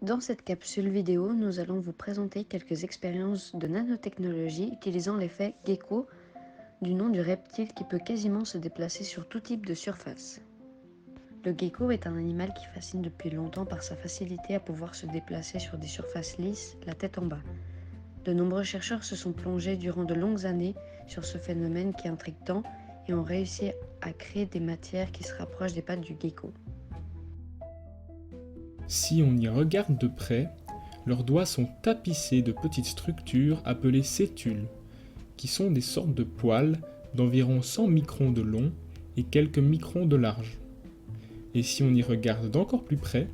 Dans cette capsule vidéo, nous allons vous présenter quelques expériences de nanotechnologie utilisant l'effet gecko, du nom du reptile qui peut quasiment se déplacer sur tout type de surface. Le gecko est un animal qui fascine depuis longtemps par sa facilité à pouvoir se déplacer sur des surfaces lisses, la tête en bas. De nombreux chercheurs se sont plongés durant de longues années sur ce phénomène qui intrigue tant et ont réussi à créer des matières qui se rapprochent des pattes du gecko. Si on y regarde de près, leurs doigts sont tapissés de petites structures appelées sétules, qui sont des sortes de poils d'environ 100 microns de long et quelques microns de large. Et si on y regarde d'encore plus près,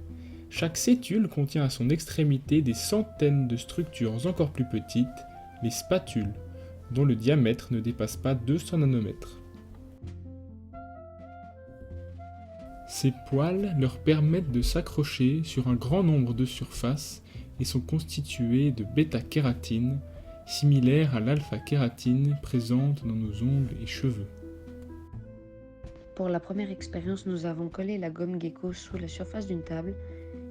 chaque sétule contient à son extrémité des centaines de structures encore plus petites, les spatules, dont le diamètre ne dépasse pas 200 nanomètres. Ces poils leur permettent de s'accrocher sur un grand nombre de surfaces et sont constitués de bêta-kératine, similaire à l'alpha-kératine présente dans nos ongles et cheveux. Pour la première expérience, nous avons collé la gomme gecko sous la surface d'une table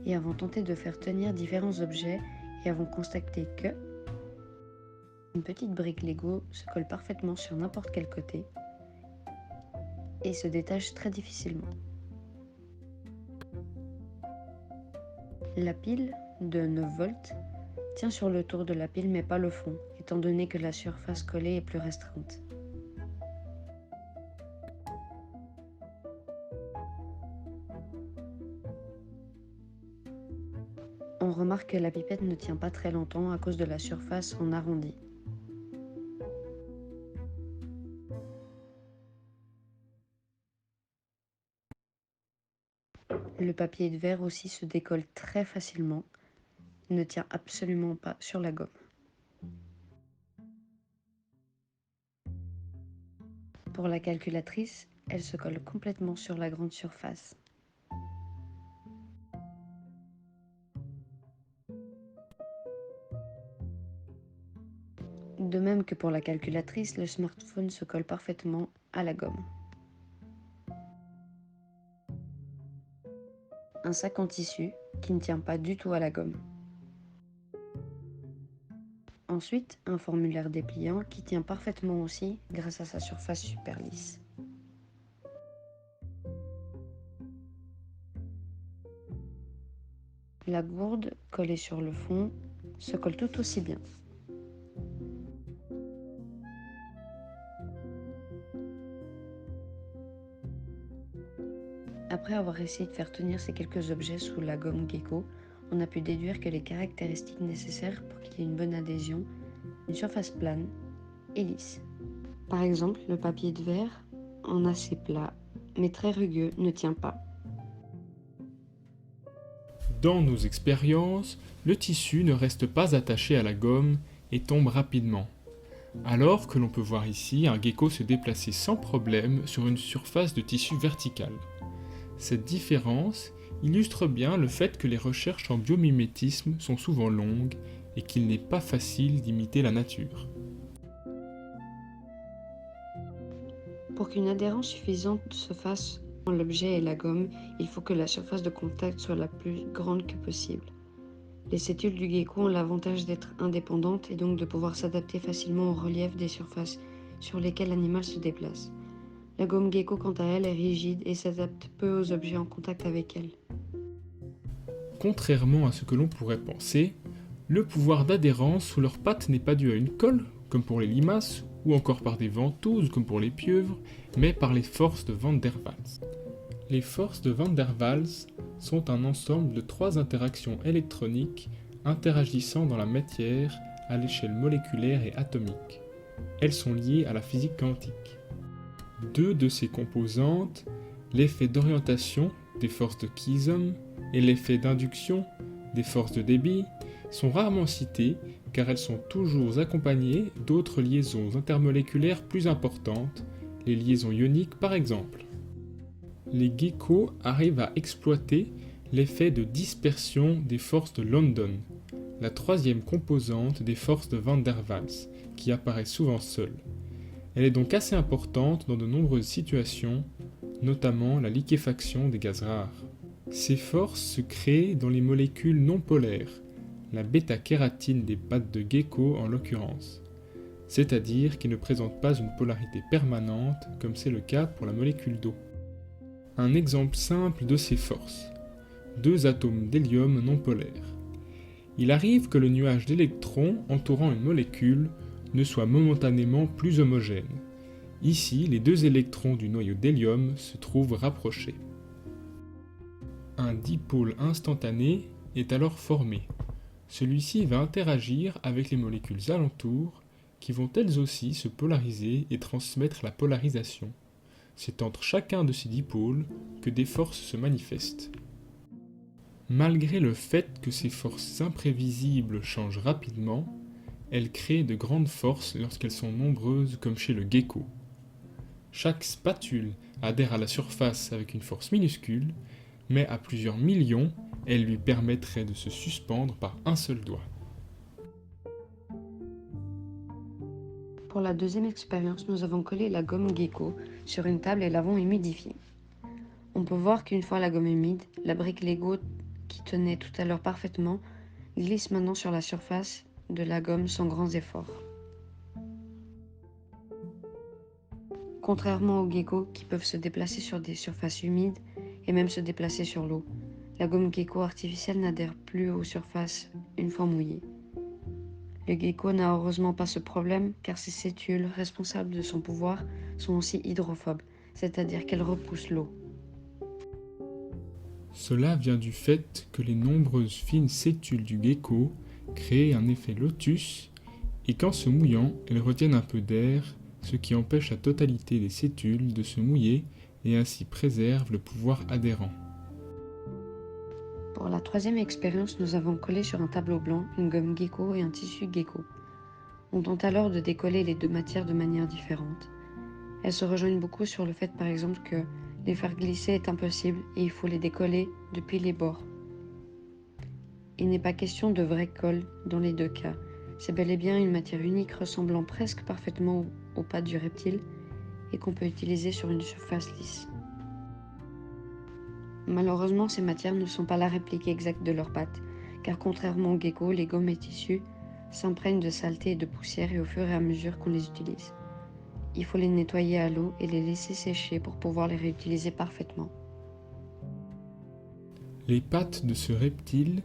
et avons tenté de faire tenir différents objets et avons constaté que une petite brique Lego se colle parfaitement sur n'importe quel côté et se détache très difficilement. La pile de 9 volts tient sur le tour de la pile mais pas le fond, étant donné que la surface collée est plus restreinte. On remarque que la pipette ne tient pas très longtemps à cause de la surface en arrondi. Le papier de verre aussi se décolle très facilement, ne tient absolument pas sur la gomme. Pour la calculatrice, elle se colle complètement sur la grande surface. De même que pour la calculatrice, le smartphone se colle parfaitement à la gomme. Un sac en tissu qui ne tient pas du tout à la gomme. Ensuite, un formulaire dépliant qui tient parfaitement aussi grâce à sa surface super lisse. La gourde collée sur le fond se colle tout aussi bien. Après avoir essayé de faire tenir ces quelques objets sous la gomme gecko, on a pu déduire que les caractéristiques nécessaires pour qu'il y ait une bonne adhésion, une surface plane et lisse. Par exemple, le papier de verre, en assez plat, mais très rugueux, ne tient pas. Dans nos expériences, le tissu ne reste pas attaché à la gomme et tombe rapidement. Alors que l'on peut voir ici un gecko se déplacer sans problème sur une surface de tissu verticale. Cette différence illustre bien le fait que les recherches en biomimétisme sont souvent longues et qu'il n'est pas facile d'imiter la nature. Pour qu'une adhérence suffisante se fasse entre l'objet et la gomme, il faut que la surface de contact soit la plus grande que possible. Les sétules du gecko ont l'avantage d'être indépendantes et donc de pouvoir s'adapter facilement au relief des surfaces sur lesquelles l'animal se déplace. La gomme gecko, quant à elle, est rigide et s'adapte peu aux objets en contact avec elle. Contrairement à ce que l'on pourrait penser, le pouvoir d'adhérence sous leurs pattes n'est pas dû à une colle, comme pour les limaces, ou encore par des ventouses, comme pour les pieuvres, mais par les forces de Van der Waals. Les forces de Van der Waals sont un ensemble de 3 interactions électroniques interagissant dans la matière à l'échelle moléculaire et atomique. Elles sont liées à la physique quantique. 2 de ces composantes, l'effet d'orientation des forces de Kiesom et l'effet d'induction des forces de Debye, sont rarement citées car elles sont toujours accompagnées d'autres liaisons intermoléculaires plus importantes, les liaisons ioniques par exemple. Les geckos arrivent à exploiter l'effet de dispersion des forces de London, la 3e composante des forces de Van der Waals, qui apparaît souvent seule. Elle est donc assez importante dans de nombreuses situations, notamment la liquéfaction des gaz rares. Ces forces se créent dans les molécules non polaires, la bêta-kératine des pattes de gecko en l'occurrence, c'est-à-dire qui ne présentent pas une polarité permanente comme c'est le cas pour la molécule d'eau. Un exemple simple de ces forces. Deux atomes d'hélium non polaires. Il arrive que le nuage d'électrons entourant une molécule ne soit momentanément plus homogène. Ici, les deux électrons du noyau d'hélium se trouvent rapprochés. Un dipôle instantané est alors formé. Celui-ci va interagir avec les molécules alentours qui vont elles aussi se polariser et transmettre la polarisation. C'est entre chacun de ces dipôles que des forces se manifestent. Malgré le fait que ces forces imprévisibles changent rapidement, elles créent de grandes forces lorsqu'elles sont nombreuses comme chez le gecko. Chaque spatule adhère à la surface avec une force minuscule, mais à plusieurs millions, elle lui permettrait de se suspendre par un seul doigt. Pour la deuxième expérience, nous avons collé la gomme gecko sur une table et l'avons humidifiée. On peut voir qu'une fois la gomme humide, la brique Lego qui tenait tout à l'heure parfaitement glisse maintenant sur la surface de la gomme sans grands efforts. Contrairement aux geckos qui peuvent se déplacer sur des surfaces humides et même se déplacer sur l'eau, la gomme gecko artificielle n'adhère plus aux surfaces une fois mouillée. Le gecko n'a heureusement pas ce problème car ses sétules, responsables de son pouvoir, sont aussi hydrophobes, c'est-à-dire qu'elles repoussent l'eau. Cela vient du fait que les nombreuses fines sétules du gecko créent un effet lotus et qu'en se mouillant, elles retiennent un peu d'air, ce qui empêche la totalité des sétules de se mouiller et ainsi préserve le pouvoir adhérent. Pour la troisième expérience, nous avons collé sur un tableau blanc une gomme gecko et un tissu gecko. On tente alors de décoller les deux matières de manière différente. Elles se rejoignent beaucoup sur le fait par exemple que les faire glisser est impossible et il faut les décoller depuis les bords. Il n'est pas question de vrai colle dans les deux cas. C'est bel et bien une matière unique ressemblant presque parfaitement aux pattes du reptile et qu'on peut utiliser sur une surface lisse. Malheureusement, ces matières ne sont pas la réplique exacte de leurs pattes, car contrairement aux geckos, les gommes et tissus s'imprègnent de saleté et de poussière et au fur et à mesure qu'on les utilise. Il faut les nettoyer à l'eau et les laisser sécher pour pouvoir les réutiliser parfaitement. Les pattes de ce reptile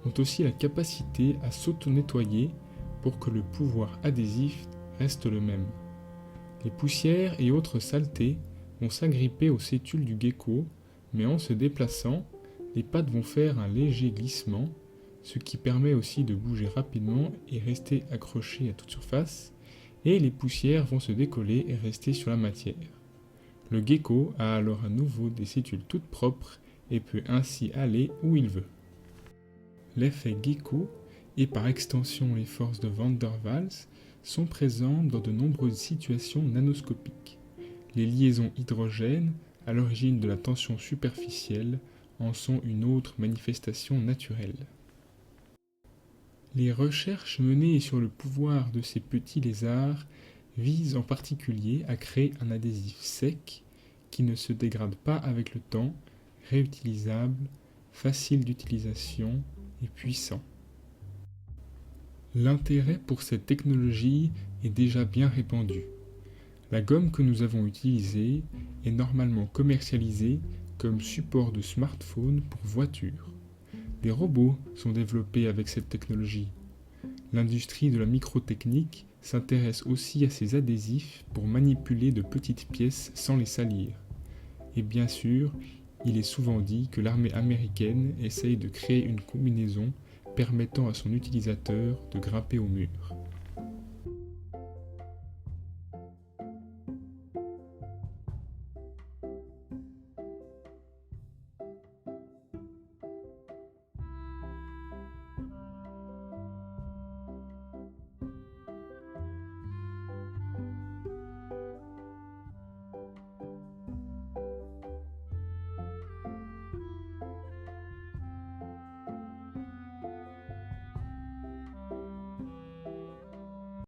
ont aussi la capacité à s'auto-nettoyer pour que le pouvoir adhésif reste le même. Les poussières et autres saletés vont s'agripper aux sétules du gecko, mais en se déplaçant, les pattes vont faire un léger glissement, ce qui permet aussi de bouger rapidement et rester accroché à toute surface, et les poussières vont se décoller et rester sur la matière. Le gecko a alors à nouveau des sétules toutes propres et peut ainsi aller où il veut. L'effet gecko et par extension les forces de Van der Waals sont présentes dans de nombreuses situations nanoscopiques. Les liaisons hydrogènes, à l'origine de la tension superficielle, en sont une autre manifestation naturelle. Les recherches menées sur le pouvoir de ces petits lézards visent en particulier à créer un adhésif sec qui ne se dégrade pas avec le temps, réutilisable, facile d'utilisation et puissant. L'intérêt pour cette technologie est déjà bien répandu. La gomme que nous avons utilisée est normalement commercialisée comme support de smartphone pour voiture. Des robots sont développés avec cette technologie. L'industrie de la microtechnique s'intéresse aussi à ces adhésifs pour manipuler de petites pièces sans les salir. Et bien sûr, il est souvent dit que l'armée américaine essaye de créer une combinaison permettant à son utilisateur de grimper au mur.